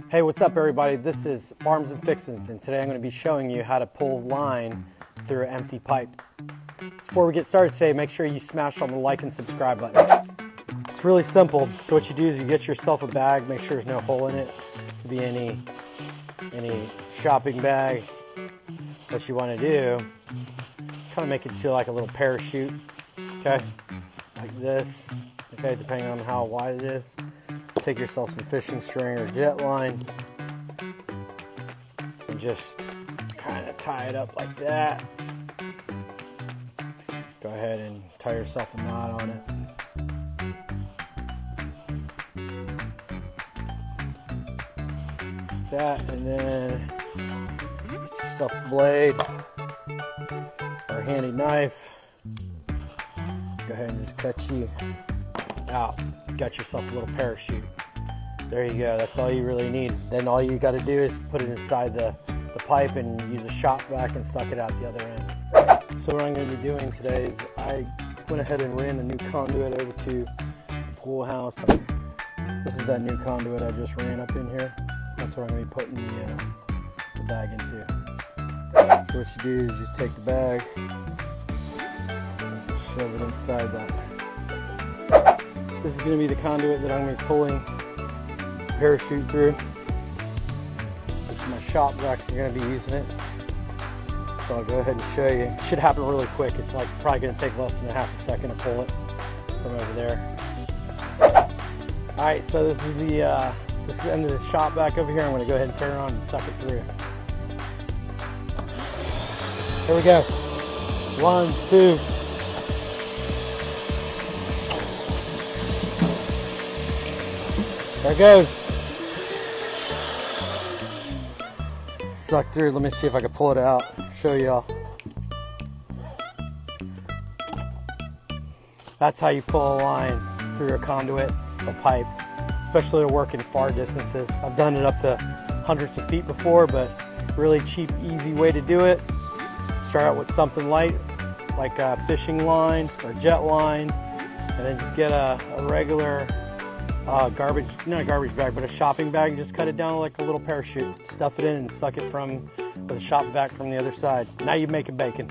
Hey, what's up everybody? This is Farms and Fixins, and today I'm going to be showing you how to pull line through an empty pipe. Before we get started today, make sure you smash on the like and subscribe button. It's really simple. So what you do is you get yourself a bag, make sure there's no hole in it. It could be any shopping bag. What you want to do, kind of make it to like a little parachute, okay? Like this, okay, depending on how wide it is. Take yourself some fishing string or jet line and just kind of tie it up like that. Go ahead and tie yourself a knot on it. That, and then get yourself a blade or a handy knife. Go ahead and just cut you out. Got yourself a little parachute. There you go, that's all you really need. Then all you got to do is put it inside the pipe and use a shop vac and suck it out the other end. So what I'm going to be doing today is I went ahead and ran a new conduit over to the pool house. This is that new conduit I just ran up in here. That's what I'm going to be putting the bag into. So what you do is you take the bag, shove it inside that. This is going to be the conduit that I'm going to be pulling the parachute through. This is my shop vac. I'm going to be using it. So I'll go ahead and show you. It should happen really quick. It's like probably going to take less than a half a second to pull it from over there. All right, so this is the end of the shop vac over here. I'm going to go ahead and turn it on and suck it through. Here we go. 1, 2. There it goes. Suck through. Let me see if I can pull it out. Show y'all. That's how you pull a line through a conduit, a pipe, especially to work in far distances. I've done it up to hundreds of feet before, but really cheap, easy way to do it. Start out with something light, like a fishing line or jet line, and then just get a regular not a garbage bag, but a shopping bag, and just cut it down like a little parachute. Stuff it in and suck it with a shop vac from the other side. Now you're making bacon.